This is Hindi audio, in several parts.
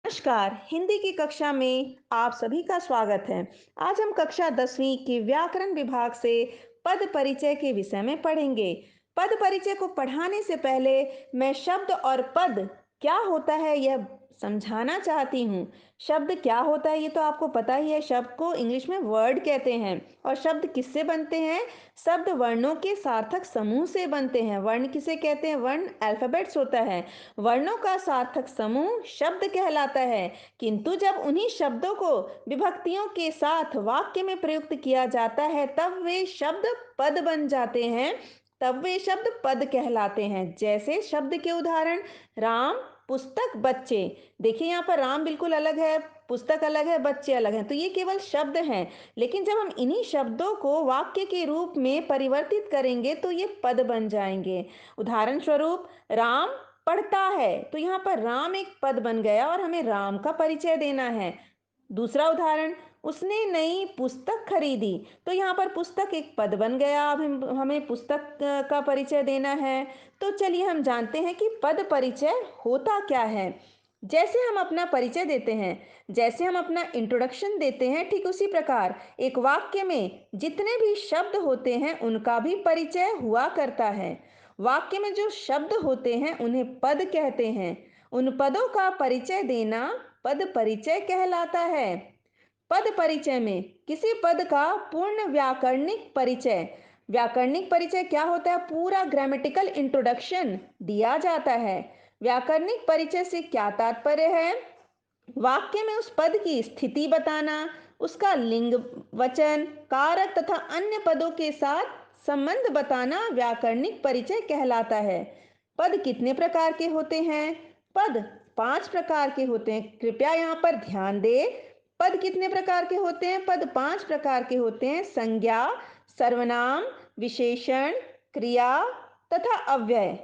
नमस्कार। हिंदी की कक्षा में आप सभी का स्वागत है। आज हम कक्षा 10वीं के व्याकरण विभाग से पद परिचय के विषय में पढ़ेंगे। पद परिचय को पढ़ाने से पहले मैं शब्द और पद क्या होता है यह समझाना चाहती हूँ। शब्द क्या होता है ये तो आपको पता ही है। शब्द को इंग्लिश में वर्ड कहते हैं। और शब्द किससे बनते हैं? शब्द वर्णों के सार्थक समूह से बनते हैं। वर्ण किसे कहते हैं? वर्ण अल्फाबेट्स होता है। वर्णों का सार्थक समूह शब्द कहलाता है। किंतु जब उन्हीं शब्दों को विभक्तियों के साथ वाक्य में प्रयुक्त किया जाता है तब वे शब्द पद बन जाते हैं। तब वे शब्द पद कहलाते हैं। जैसे शब्द के उदाहरण: राम, पुस्तक, बच्चे। देखिए यहाँ पर राम बिल्कुल अलग है, पुस्तक अलग है, बच्चे अलग हैं, तो ये केवल शब्द हैं। लेकिन जब हम इन्हीं शब्दों को वाक्य के रूप में परिवर्तित करेंगे तो ये पद बन जाएंगे। उदाहरण स्वरूप, राम पढ़ता है, तो यहाँ पर राम एक पद बन गया और हमें राम का परिचय देना है। दूसरा उदाहरण, उसने नई पुस्तक खरीदी, तो यहाँ पर पुस्तक एक पद बन गया। अब हमें पुस्तक का परिचय देना है। तो चलिए हम जानते हैं कि पद परिचय होता क्या है। जैसे हम अपना परिचय देते हैं, जैसे हम अपना इंट्रोडक्शन देते हैं, ठीक उसी प्रकार एक वाक्य में जितने भी शब्द होते हैं उनका भी परिचय हुआ करता है। वाक्य में जो शब्द होते हैं उन्हें पद कहते हैं। उन पदों का परिचय देना पद परिचय कहलाता है। पद परिचय में किसी पद का पूर्ण व्याकरणिक परिचय, व्याकरणिक परिचय क्या होता है? पूरा ग्रामेटिकल इंट्रोडक्शन दिया जाता है। व्याकरणिक परिचय से क्या तात्पर्य है? वाक्य में उस पद की स्थिति बताना, उसका लिंग, वचन, कारक तथा अन्य पदों के साथ संबंध बताना व्याकरणिक परिचय कहलाता है। पद कितने प्रकार के होते हैं? पद 5 प्रकार के होते हैं। कृपया यहाँ पर ध्यान दें। पद कितने प्रकार के होते हैं? पद 5 प्रकार के होते हैं: संज्ञा, सर्वनाम, विशेषण, क्रिया तथा अव्यय।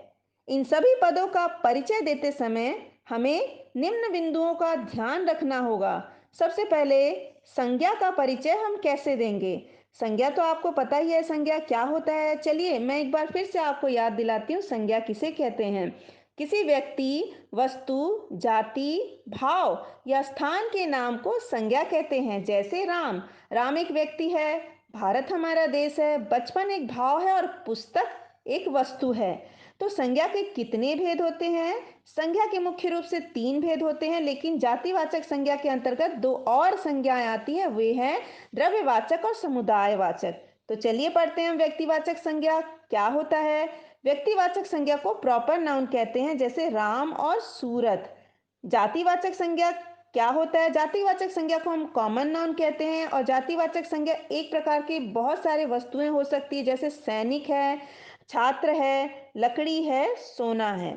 इन सभी पदों का परिचय देते समय हमें निम्न बिंदुओं का ध्यान रखना होगा। सबसे पहले, संज्ञा का परिचय हम कैसे देंगे? संज्ञा तो आपको पता ही है, संज्ञा क्या होता है। चलिए मैं एक बार फिर से आपको याद दिलाती हूँ संज्ञा किसे कहते हैं। किसी व्यक्ति, वस्तु, जाति, भाव या स्थान के नाम को संज्ञा कहते हैं। जैसे राम, राम एक व्यक्ति है, भारत हमारा देश है, बचपन एक भाव है और पुस्तक एक वस्तु है। तो संज्ञा के कितने भेद होते हैं? संज्ञा के मुख्य रूप से 3 भेद होते हैं, लेकिन जातिवाचक संज्ञा के अंतर्गत 2 और संज्ञाएं आती है, वे हैं द्रव्यवाचक और समुदायवाचक। तो चलिए पढ़ते हैं व्यक्तिवाचक संज्ञा क्या होता है। व्यक्तिवाचक संज्ञा को प्रॉपर नाउन कहते हैं, जैसे राम और सूरत। जातिवाचक संज्ञा क्या होता है? जातिवाचक संज्ञा को हम कॉमन नाउन कहते हैं। और जातिवाचक संज्ञा एक प्रकार की बहुत सारे वस्तुएं हो सकती है, जैसे सैनिक है, छात्र है, लकड़ी है, सोना है।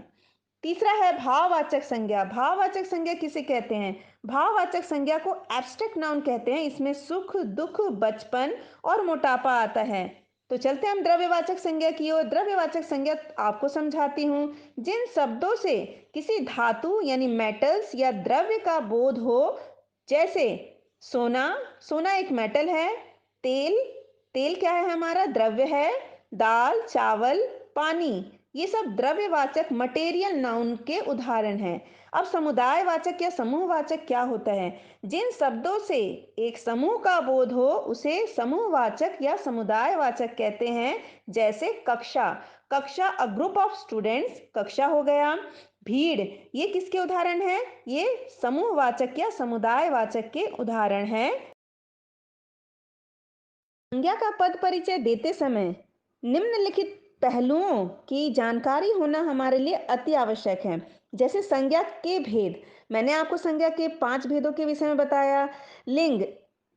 तीसरा है भाववाचक संज्ञा। भाववाचक संज्ञा किसे कहते हैं? भाववाचक संज्ञा को एब्स्ट्रैक्ट नाउन कहते हैं। इसमें सुख, दुख, बचपन और मोटापा आता है। तो चलते हैं हम द्रव्यवाचक संज्ञा की ओर। द्रव्यवाचक संज्ञा आपको समझाती हूँ। जिन शब्दों से किसी धातु यानी मेटल्स या द्रव्य का बोध हो, जैसे सोना, सोना एक मेटल है। तेल, तेल क्या है? हमारा द्रव्य है। दाल, चावल, पानी, ये सब द्रव्यवाचक मटेरियल नाउन के उदाहरण हैं। अब समुदायवाचक या समूहवाचक क्या होता है? जिन शब्दों से एक समूह का बोध हो उसे समूहवाचक या समुदायवाचक कहते हैं। जैसे कक्षा, कक्षा अ ग्रुप ऑफ स्टूडेंट्स, कक्षा हो गया। भीड़, ये किसके उदाहरण हैं? ये समूहवाचक या समुदायवाचक के उदाहरण हैं। संज्ञा का पद परिचय देते समय निम्नलिखित पहलुओं की जानकारी होना हमारे लिए अति आवश्यक है। जैसे संज्ञा के भेद, मैंने आपको संज्ञा के 5 भेदों के विषय में बताया। लिंग,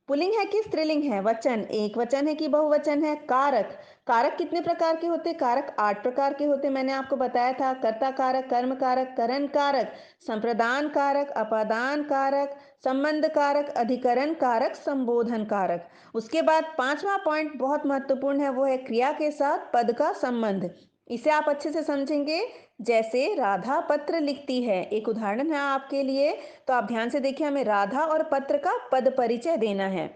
पुल्लिंग है कि स्त्रीलिंग है? वचन, एक वचन है कि बहुवचन है? कारक, कारक कितने प्रकार के होते? कारक 8 प्रकार के होते, मैंने आपको बताया था। कर्ता कारक, कर्म कारक, करण कारक, संप्रदान कारक, अपादान कारक, संबंध कारक, अधिकरण कारक, संबोधन कारक। उसके बाद 5वां पॉइंट बहुत महत्वपूर्ण है, वो है क्रिया के साथ पद का संबंध। इसे आप अच्छे से समझेंगे। जैसे राधा पत्र लिखती है, एक उदाहरण है आपके लिए। तो आप ध्यान से देखिए, हमें राधा और पत्र का पद परिचय देना है।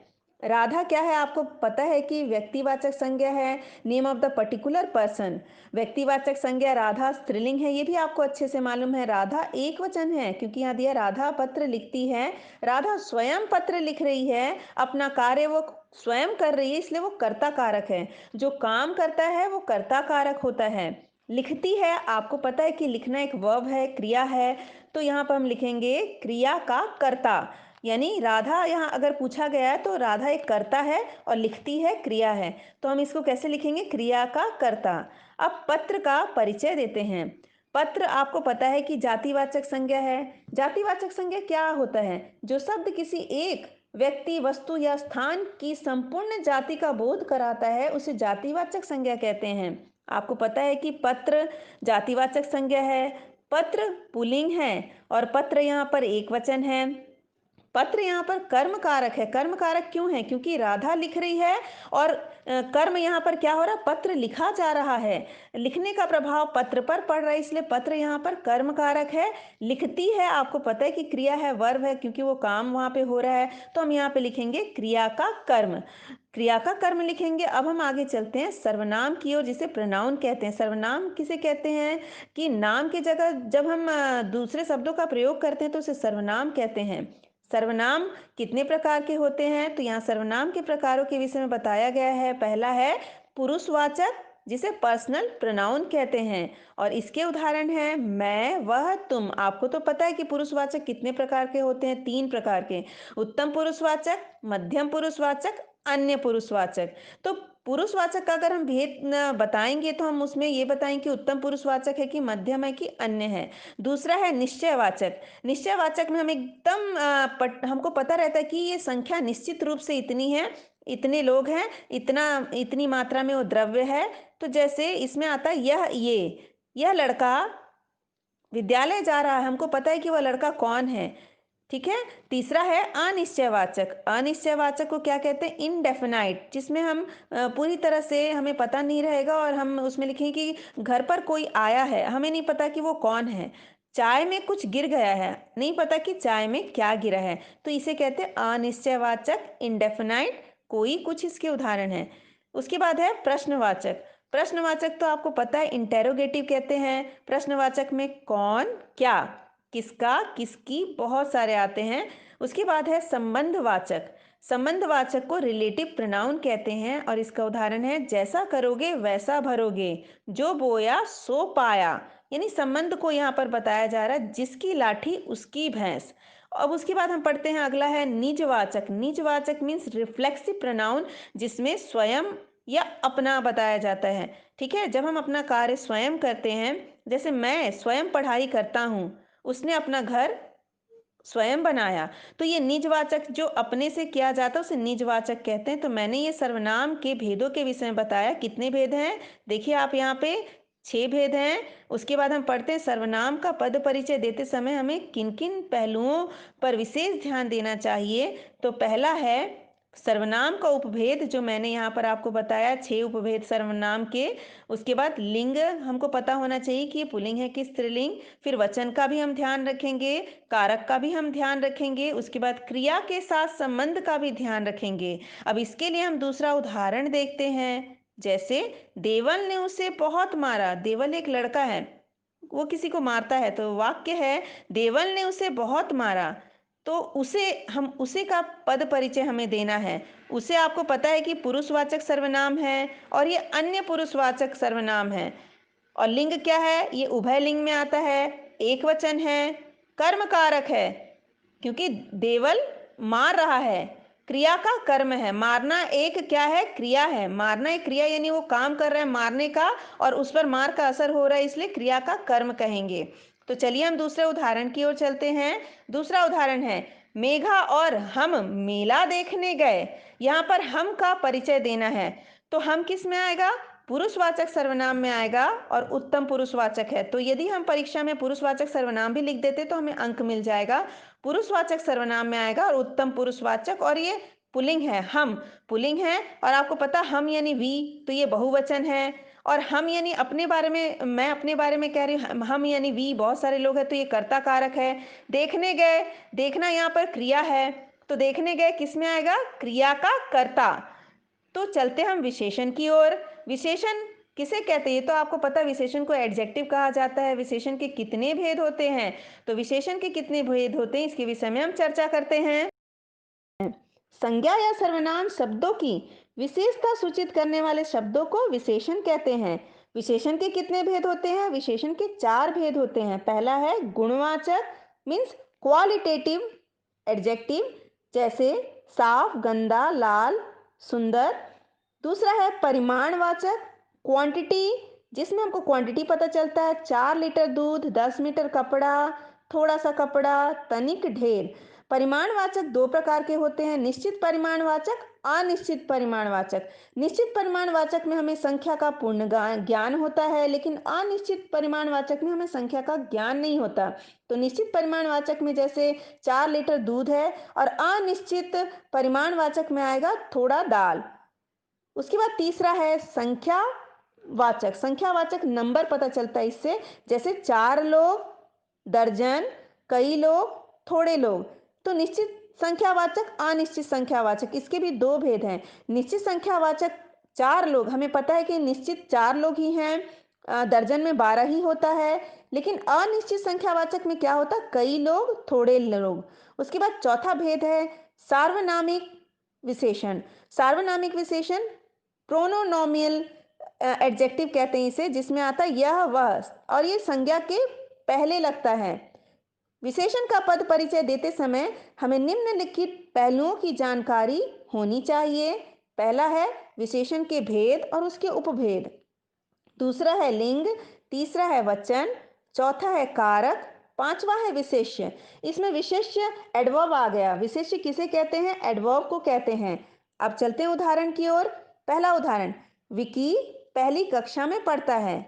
राधा क्या है आपको पता है कि व्यक्तिवाचक संज्ञा है, name of the particular person. व्यक्तिवाचक संज्ञा राधा स्त्रीलिंग है, ये भी आपको अच्छे से मालूम है। राधा एक वचन है क्योंकि यहाँ दिया राधा पत्र लिखती है। राधा स्वयं पत्र लिख रही है, अपना कार्य वो स्वयं कर रही है, इसलिए वो कर्ता कारक है। जो काम करता है वो कर्ता कारक होता है। लिखती है, आपको पता है कि लिखना एक वर्ब है, क्रिया है। तो यहाँ पर हम लिखेंगे क्रिया का कर्ता। यानी राधा यहाँ अगर पूछा गया है तो राधा एक कर्ता है और लिखती है क्रिया है। तो हम इसको कैसे लिखेंगे? क्रिया का कर्ता। अब पत्र का परिचय देते हैं। पत्र आपको पता है कि जातिवाचक संज्ञा है। जातिवाचक संज्ञा क्या होता है? जो शब्द किसी एक व्यक्ति, वस्तु या स्थान की संपूर्ण जाति का बोध कराता है उसे जातिवाचक संज्ञा कहते हैं। आपको पता है कि पत्र जातिवाचक संज्ञा है। पत्र पुल्लिंग है और पत्र यहाँ पर एक वचन है। पत्र यहाँ पर कर्म कारक है। कर्म कारक क्यों है? क्योंकि राधा लिख रही है और कर्म यहाँ पर क्या हो रहा है? पत्र लिखा जा रहा है। लिखने का प्रभाव पत्र पर पड़ रहा है, इसलिए पत्र यहाँ पर कर्म कारक है। लिखती है, आपको पता है कि क्रिया है, वर्ब है, क्योंकि वो काम वहाँ पे हो रहा है। तो हम यहाँ पे लिखेंगे क्रिया का कर्म। क्रिया का कर्म लिखेंगे। अब हम आगे चलते हैं सर्वनाम की ओर, जिसे प्रोनाउन कहते हैं। सर्वनाम किसे कहते हैं? कि नाम की जगह जब हम दूसरे शब्दों का प्रयोग करते हैं तो उसे सर्वनाम कहते हैं। सर्वनाम कितने प्रकार के होते हैं? तो यहाँ सर्वनाम के प्रकारों के विषय में बताया गया है। पहला है पुरुषवाचक, जिसे पर्सनल प्रोनाउन कहते हैं। और इसके उदाहरण है मैं, वह, तुम। आपको तो पता है कि पुरुषवाचक कितने प्रकार के होते हैं? 3 प्रकार के। उत्तम पुरुषवाचक, मध्यम पुरुषवाचक, अन्य पुरुषवाचक। तो पुरुषवाचक का अगर हम भेद बताएंगे तो हम उसमें ये बताएंगे कि उत्तम पुरुषवाचक है कि मध्यम है कि अन्य है। दूसरा है निश्चयवाचक। निश्चयवाचक में हम एकदम हमको पता रहता है कि ये संख्या निश्चित रूप से इतनी है, इतने लोग हैं, इतना इतनी मात्रा में वो द्रव्य है। तो जैसे इसमें आता है यह लड़का विद्यालय जा रहा है, हमको पता है कि वह लड़का कौन है। ठीक है। तीसरा है अनिश्चयवाचक। अनिश्चयवाचक को क्या कहते हैं? इनडेफिनाइट, जिसमें हम पूरी तरह से हमें पता नहीं रहेगा और हम उसमें लिखेंगे कि घर पर कोई आया है, हमें नहीं पता कि वो कौन है। चाय में कुछ गिर गया है, नहीं पता कि चाय में क्या गिरा है। तो इसे कहते हैं अनिश्चयवाचक, इनडेफिनाइट। कोई, कुछ इसके उदाहरण है। उसके बाद है प्रश्नवाचक। प्रश्नवाचक तो आपको पता है इंटेरोगेटिव कहते हैं। प्रश्नवाचक में कौन, क्या, किसका, किसकी, बहुत सारे आते हैं। उसके बाद है संबंधवाचक। संबंधवाचक को रिलेटिव प्रोनाउन कहते हैं और इसका उदाहरण है जैसा करोगे वैसा भरोगे, जो बोया सो पाया। यानी संबंध को यहाँ पर बताया जा रहा है, जिसकी लाठी उसकी भैंस। अब उसके बाद हम पढ़ते हैं, अगला है निजवाचक। निजवाचक मीन्स रिफ्लेक्सिव प्रोनाउन, जिसमें स्वयं या अपना बताया जाता है। ठीक है। जब हम अपना कार्य स्वयं करते हैं, जैसे मैं स्वयं पढ़ाई करता हूँ, उसने अपना घर स्वयं बनाया, तो ये निजवाचक जो अपने से किया जाता है उसे निजवाचक कहते हैं। तो मैंने ये सर्वनाम के भेदों के विषय में बताया। कितने भेद हैं? देखिए आप यहाँ पे 6 भेद हैं। उसके बाद हम पढ़ते हैं सर्वनाम का पद परिचय देते समय हमें किन किन पहलुओं पर विशेष ध्यान देना चाहिए। तो पहला है सर्वनाम का उपभेद, जो मैंने यहाँ पर आपको बताया, 6 उपभेद सर्वनाम के। उसके बाद लिंग हमको पता होना चाहिए कि ये पुल्लिंग है कि स्त्रीलिंग। फिर वचन का भी हम ध्यान रखेंगे, कारक का भी हम ध्यान रखेंगे। उसके बाद क्रिया के साथ संबंध का भी ध्यान रखेंगे। अब इसके लिए हम दूसरा उदाहरण देखते हैं। जैसे देवल ने उसे बहुत मारा। देवल एक लड़का है, वो किसी को मारता है। तो वाक्य है देवल ने उसे बहुत मारा। तो उसे हम उसे का पद परिचय हमें देना है। उसे आपको पता है कि पुरुषवाचक सर्वनाम है और ये अन्य पुरुषवाचक सर्वनाम है। और लिंग क्या है? ये उभय लिंग में आता है, एक वचन है, कर्म कारक है, क्योंकि देवल मार रहा है। क्रिया का कर्म है। मारना एक क्या है? क्रिया है। मारना एक क्रिया, यानी वो काम कर रहा है मारने का और उस पर मार का असर हो रहा है, इसलिए क्रिया का कर्म कहेंगे। तो चलिए हम दूसरे उदाहरण की ओर चलते हैं। दूसरा उदाहरण है मेघा और हम मेला देखने गए। यहाँ पर हम का परिचय देना है। तो हम किस में आएगा? पुरुषवाचक सर्वनाम में आएगा और उत्तम पुरुषवाचक है। तो यदि हम परीक्षा में पुरुषवाचक सर्वनाम भी लिख देते तो हमें अंक मिल जाएगा। पुरुषवाचक सर्वनाम में आएगा और उत्तम पुरुषवाचक। और ये पुल्लिंग है, हम पुल्लिंग है। और आपको पता हम यानी वी, तो ये बहुवचन है। और हम यानी अपने बारे में, मैं अपने बारे में कह रही हूँ, हम यानी वी बहुत सारे लोग हैं, तो ये कर्ता कारक है। देखने गए, देखना यहाँ पर क्रिया है। तो देखने गए किस में आएगा? क्रिया का कर्ता। तो चलते हम विशेषण की ओर। विशेषण किसे कहते हैं? ये तो आपको पता है, विशेषण को एडजेक्टिव कहा जाता है। विशेषण के कितने भेद होते हैं? तो विशेषण के कितने भेद होते हैं इसके विषय में हम चर्चा करते हैं। संज्ञा या सर्वनाम शब्दों की विशेषता सूचित करने वाले शब्दों को विशेषण कहते हैं। विशेषण के कितने भेद होते हैं? विशेषण के 4 भेद होते हैं। पहला है गुणवाचक, मीन्स क्वालिटेटिव एडजेक्टिव, जैसे साफ, गंदा, लाल, सुंदर। दूसरा है परिमाणवाचक, क्वांटिटी, जिसमें हमको क्वांटिटी पता चलता है, 4 लीटर दूध, 10 मीटर कपड़ा, थोड़ा सा कपड़ा, तनिक, ढेर। परिमाणवाचक 2 प्रकार के होते हैं, निश्चित परिमाणवाचक, अनिश्चित परिमाणवाचक। निश्चित परिमाणवाचक में हमें संख्या का पूर्ण ज्ञान होता है, लेकिन अनिश्चित परिमाणवाचक में हमें संख्या का ज्ञान नहीं होता। तो निश्चित परिमाणवाचक में जैसे 4 लीटर दूध है, और अनिश्चित परिमाणवाचक में आएगा थोड़ा दाल। उसके बाद तीसरा है संख्यावाचक। संख्यावाचक नंबर पता चलता है इससे, जैसे 4 लोग, दर्जन, कई लोग, थोड़े लोग। तो निश्चित संख्यावाचक, अनिश्चित संख्यावाचक, इसके भी 2 भेद हैं। निश्चित संख्यावाचक 4 लोग, हमें पता है कि निश्चित 4 लोग ही हैं, दर्जन में 12 ही होता है। लेकिन अनिश्चित संख्यावाचक में क्या होता है? कई लोग, थोड़े लोग। उसके बाद चौथा भेद है सार्वनामिक विशेषण। सार्वनामिक विशेषण प्रोनोनोमियल एडजेक्टिव कहते हैं इसे, जिसमें आता है यह, वह, और ये संज्ञा के पहले लगता है। विशेषण का पद परिचय देते समय हमें निम्नलिखित पहलुओं की जानकारी होनी चाहिए। पहला है विशेषण के भेद और उसके उपभेद। दूसरा है लिंग। तीसरा है वचन। चौथा है कारक। पांचवा है विशेष्य। इसमें विशेष्य एडवर्ब आ गया। विशेष्य किसे कहते हैं? एडवर्ब को कहते हैं। अब चलते हैं उदाहरण की ओर। पहला उदाहरण, विकी पहली कक्षा में पढ़ता है।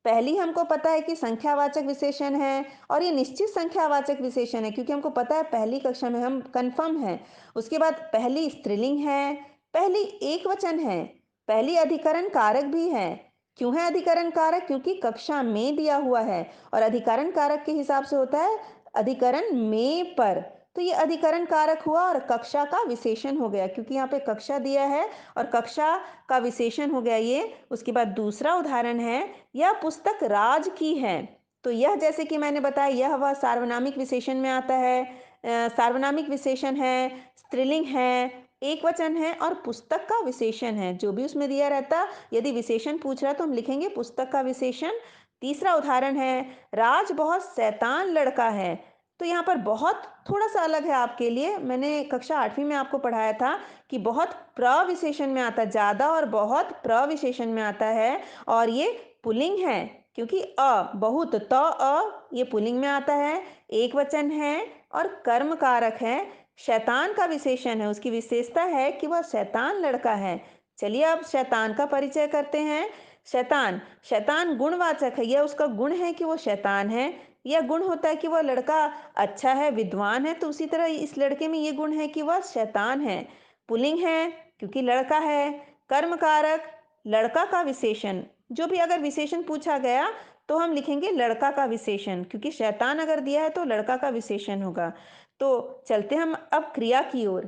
पहली हमको पता है कि संख्यावाचक विशेषण है, और ये निश्चित संख्यावाचक विशेषण है, क्योंकि हमको पता है पहली कक्षा में हम कंफर्म है। उसके बाद पहली स्त्रीलिंग है, पहली एक वचन है, पहली अधिकरण कारक भी है। क्यों है अधिकरण कारक? क्योंकि कक्षा में दिया हुआ है, और अधिकरण कारक के हिसाब से होता है अधिकरण में पर। तो ये अधिकरण कारक हुआ और कक्षा का विशेषण हो गया, क्योंकि यहाँ पे कक्षा दिया है और कक्षा का विशेषण हो गया ये। उसके बाद दूसरा उदाहरण है, यह पुस्तक राज की है। तो यह, जैसे कि मैंने बताया, यह वह सार्वनामिक विशेषण में आता है। सार्वनामिक विशेषण है, स्त्रीलिंग है, एक वचन है, और पुस्तक का विशेषण है। जो भी उसमें दिया रहता, यदि विशेषण पूछ रहा है तो हम लिखेंगे पुस्तक का विशेषण। तीसरा उदाहरण है, राज बहुत शैतान लड़का है। तो यहाँ पर बहुत थोड़ा सा अलग है आपके लिए। मैंने कक्षा 8वीं में आपको पढ़ाया था कि बहुत प्रविशेषण में आता है, ज्यादा और बहुत प्रविशेषण में आता है, और ये पुल्लिंग है, क्योंकि बहुत, ये पुल्लिंग में आता है, एक वचन है, और कर्म कारक है। शैतान का विशेषण है, उसकी विशेषता है कि वह शैतान लड़का है। चलिए अब शैतान का परिचय करते हैं। शैतान, शैतान गुणवाचक है। यह उसका गुण है कि वो शैतान है। यह गुण होता है कि वह लड़का अच्छा है, विद्वान है, तो उसी तरह इस लड़के में ये गुण है कि वह शैतान है। पुल्लिंग है क्योंकि लड़का है। कर्म कारक, लड़का का विशेषण। जो भी अगर विशेषण पूछा गया तो हम लिखेंगे लड़का का विशेषण, क्योंकि शैतान अगर दिया है तो लड़का का विशेषण होगा। तो चलते हम अब क्रिया की ओर।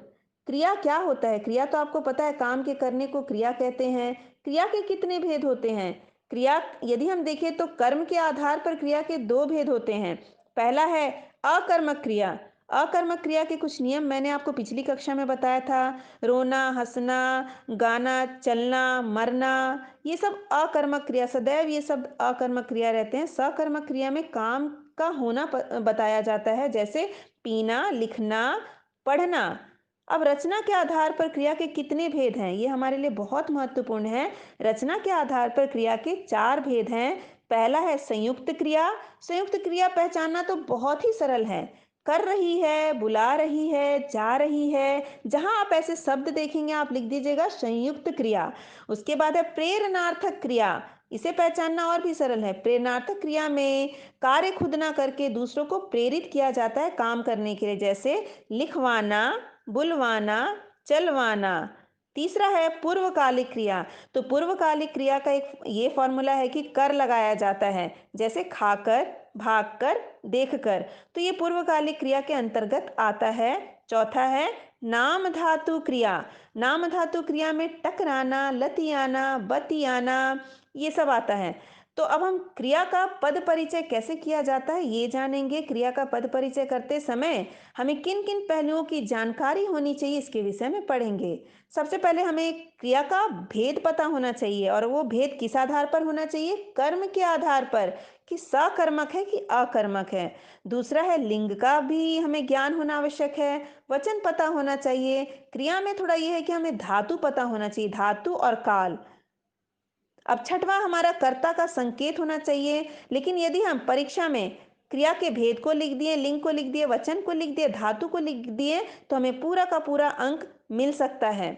क्रिया क्या होता है? क्रिया तो आपको पता है, काम के करने को क्रिया कहते हैं। क्रिया के कितने भेद होते हैं? क्रिया यदि हम देखें तो कर्म के आधार पर क्रिया के 2 भेद होते हैं। पहला है अकर्मक क्रिया। अकर्मक क्रिया के कुछ नियम मैंने आपको पिछली कक्षा में बताया था। रोना, हंसना, गाना, चलना, मरना, ये सब अकर्मक क्रिया, सदैव ये सब अकर्मक क्रिया रहते हैं। सकर्मक क्रिया में काम का होना बताया जाता है, जैसे पीना, लिखना, पढ़ना। अब रचना के आधार पर क्रिया के कितने भेद हैं, ये हमारे लिए बहुत महत्वपूर्ण है। रचना के आधार पर क्रिया के 4 भेद हैं। पहला है संयुक्त क्रिया। संयुक्त क्रिया पहचानना तो बहुत ही सरल है। कर रही है, बुला रही है, जा रही है, जहां आप ऐसे शब्द देखेंगे आप लिख दीजिएगा संयुक्त क्रिया। उसके बाद है प्रेरणार्थक क्रिया। इसे पहचानना और भी सरल है। प्रेरणार्थक क्रिया में कार्य खुद ना करके दूसरों को प्रेरित किया जाता है काम करने के लिए, जैसे लिखवाना, बुलवाना, चलवाना। तीसरा है पूर्वकालिक क्रिया। तो पूर्वकालिक क्रिया का एक ये फॉर्मूला है कि कर लगाया जाता है, जैसे खाकर, भागकर, देखकर। तो ये पूर्वकालिक क्रिया के अंतर्गत आता है। चौथा है नाम धातु क्रिया। नाम धातु क्रिया में टकराना, लतियाना, बतियाना ये सब आता है। तो अब हम क्रिया का पद परिचय कैसे किया जाता है ये जानेंगे। क्रिया का पद परिचय करते समय हमें किन किन पहलुओं की जानकारी होनी चाहिए इसके विषय में पढ़ेंगे। सबसे पहले हमें क्रिया का भेद पता होना चाहिए, और वो भेद किस आधार पर होना चाहिए? कर्म के आधार पर, कि सकर्मक है कि अकर्मक है। दूसरा है लिंग का भी हमें ज्ञान होना आवश्यक है। वचन पता होना चाहिए। क्रिया में थोड़ा ये है कि हमें धातु पता होना चाहिए, धातु और काल। अब छठवां हमारा कर्ता का संकेत होना चाहिए। लेकिन यदि हम परीक्षा में क्रिया के भेद को लिख दिए, लिंग को लिख दिए, वचन को लिख दिए, धातु को लिख दिए, तो हमें पूरा का पूरा अंक मिल सकता है।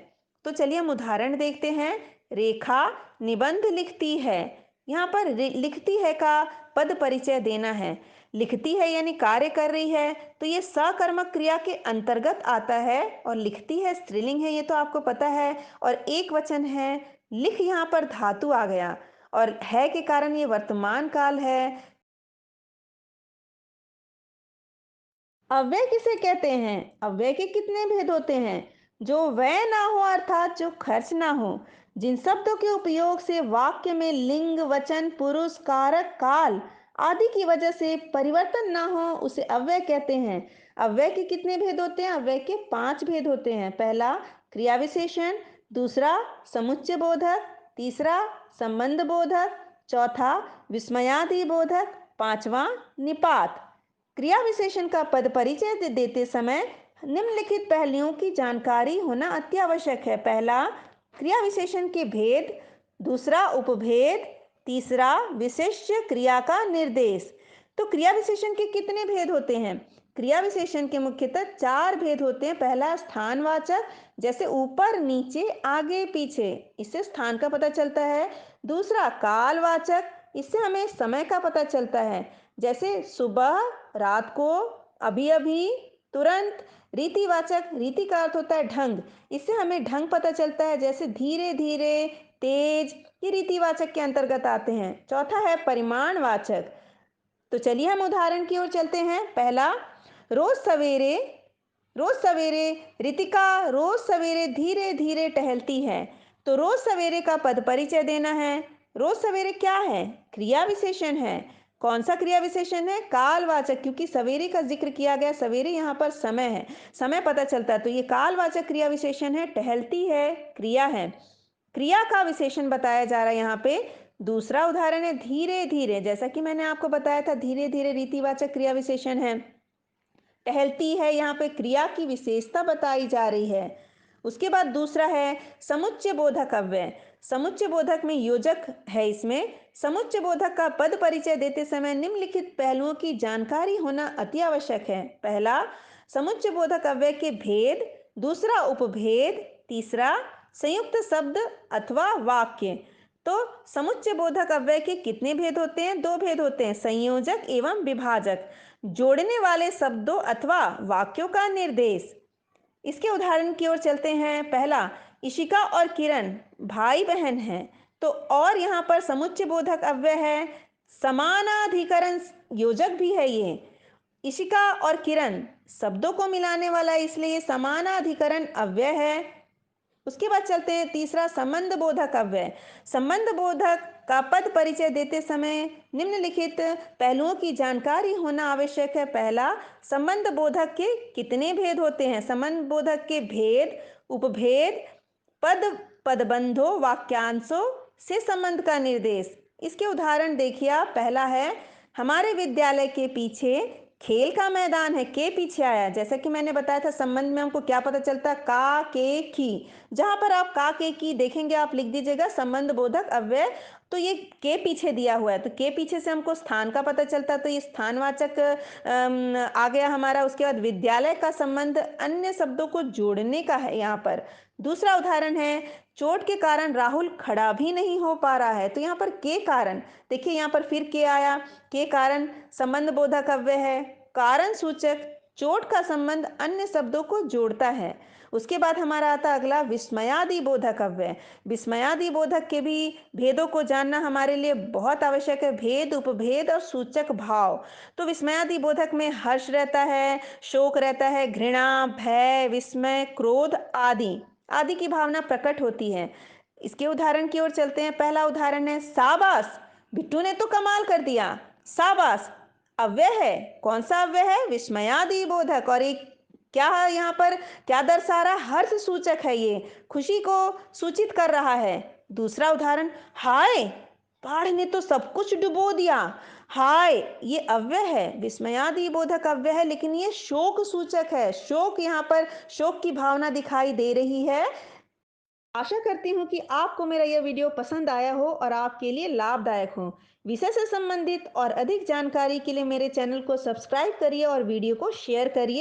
तो चलिए हम उदाहरण देखते हैं। रेखा निबंध लिखती है। यहाँ पर लिखती है का पद परिचय देना है। लिखती है यानी कार्य कर रही है, तो ये सकर्मक क्रिया के अंतर्गत आता है। और लिखती है स्त्रीलिंग है, ये तो आपको पता है। और एक वचन है। लिख यहाँ पर धातु आ गया, और है के कारण ये वर्तमान काल है। अव्यय किसे कहते हैं? अव्यय के कितने भेद होते हैं? जो व्यय ना हो, अर्थात जो खर्च ना हो। जिन शब्दों के उपयोग से वाक्य में लिंग, वचन, पुरुष, कारक, काल आदि की वजह से परिवर्तन ना हो, उसे अव्यय कहते हैं। अव्यय के कितने भेद होते हैं? अव्यय के 5 भेद होते हैं। पहला क्रिया विशेषण, दूसरा समुच्चय बोधक, तीसरा संबंध बोधक, चौथा विस्मयादि बोधक, पांचवा निपात। क्रिया विशेषण का पद परिचय देते समय निम्नलिखित पहलुओं की जानकारी होना अति आवश्यक है। पहला क्रिया विशेषण के भेद, दूसरा उपभेद, तीसरा विशेष्य क्रिया का निर्देश। तो क्रिया विशेषण के कितने भेद होते हैं? क्रिया विशेषण के मुख्यतः 4 भेद होते हैं। पहला स्थानवाचक, जैसे ऊपर, नीचे, आगे, पीछे, इससे स्थान का पता चलता है। दूसरा कालवाचक, इससे हमें समय का पता चलता है, जैसे सुबह, रात को, अभी अभी, तुरंत। रीतिवाचक, रीति का अर्थ होता है ढंग, इससे हमें ढंग पता चलता है, जैसे धीरे धीरे, तेज, ये रीतिवाचक के अंतर्गत आते हैं। चौथा है परिमाणवाचक। तो चलिए हम उदाहरण की ओर चलते हैं। पहला रोज सवेरे। रोज सवेरे रितिका रोज सवेरे धीरे धीरे टहलती है। तो रोज सवेरे का पद परिचय देना है। रोज सवेरे क्या है? क्रिया विशेषण है। कौन सा क्रिया विशेषण है? कालवाचक, क्योंकि सवेरे का जिक्र किया गया। सवेरे यहाँ पर समय है, समय पता चलता है, तो ये कालवाचक क्रिया विशेषण है। टहलती है क्रिया है, क्रिया का विशेषण बताया जा रहा है यहाँ पे। दूसरा उदाहरण है धीरे धीरे, जैसा कि मैंने आपको बताया था, धीरे धीरे रीतिवाचक क्रिया विशेषण है। टहलती है, यहाँ पे क्रिया की विशेषता बताई जा रही है। उसके बाद दूसरा है समुच्चय बोधक अव्यय। समुच्चय बोधक में योजक है। इसमें समुच्चय बोधक का पद परिचय देते समय निम्नलिखित पहलुओं की जानकारी होना अति आवश्यक है। पहला समुच्चय बोधक अव्यय के भेद, दूसरा उपभेद, तीसरा संयुक्त शब्द अथवा वाक्य। तो समुच्चय बोधक अव्यय के कितने भेद होते हैं? 2 भेद होते हैं, संयोजक एवं विभाजक। जोड़ने वाले शब्दों अथवा वाक्यों का निर्देश। इसके उदाहरण की ओर चलते हैं। पहला इशिका और किरण भाई बहन हैं। तो और यहाँ पर समुच्चय बोधक अव्यय है, समानाधिकरण योजक भी है। ये इशिका और किरण शब्दों को मिलाने वाला है, इसलिए समानाधिकरण अव्यय है। उसके बाद चलते हैं तीसरा संबंध बोधक अव्यय। संबंध बोधक का पद परिचय देते समय निम्नलिखित पहलुओं की जानकारी होना आवश्यक है। पहला संबंध बोधक के कितने भेद होते हैं? संबंध बोधक के भेद, उपभेद, पद, पदबंधों, वाक्यांशों से संबंध का निर्देश। इसके उदाहरण देखिए आप। पहला है हमारे विद्यालय के पीछे खेल का मैदान है। के पीछे आया, जैसा कि मैंने बताया था संबंध में हमको क्या पता चलता है? का, के, की। जहां पर आप का, के, की देखेंगे आप लिख दीजिएगा संबंध बोधक अव्यय। तो ये के पीछे दिया हुआ है, तो के पीछे से हमको स्थान का पता चलता है, तो ये स्थानवाचक आ गया हमारा। उसके बाद विद्यालय का संबंध अन्य शब्दों को जोड़ने का है यहाँ पर। दूसरा उदाहरण है चोट के कारण राहुल खड़ा भी नहीं हो पा रहा है। तो यहाँ पर के कारण, देखिए यहाँ पर फिर के आया। के कारण संबंध बोधक अव्यय है। कारण सूचक चोट का संबंध अन्य शब्दों को जोड़ता है। उसके बाद हमारा आता अगला विस्मयादि बोधक अव्यय। विस्मयादि बोधक के भी भेदों को जानना हमारे लिए बहुत आवश्यक है। भेद, उपभेद और सूचक भाव। तो विस्मयादि बोधक में हर्ष रहता है, शोक रहता है, घृणा, भय, विस्मय, क्रोध आदि आदि की भावना प्रकट होती है। इसके उदाहरण की ओर चलते हैं। पहला उदाहरण है शाबाश, बिट्टू ने तो कमाल कर दिया। शाबाश अव्यय है। कौन सा अव्यय है? विस्मयादि बोधक। और एक क्या है यहाँ पर, क्या दर्शा रहा? हर्ष सूचक है, ये खुशी को सूचित कर रहा है। दूसरा उदाहरण, हाय, बाढ़ ने तो सब कुछ डुबो दिया। हाय ये अव्यय है, विस्मयादि बोधक अव्यय है, लेकिन ये शोक सूचक है। शोक, यहाँ पर शोक की भावना दिखाई दे रही है। आशा करती हूँ कि आपको मेरा यह वीडियो पसंद आया हो और आपके लिए लाभदायक हो। विषय से संबंधित और अधिक जानकारी के लिए मेरे चैनल को सब्सक्राइब करिए और वीडियो को शेयर करिए।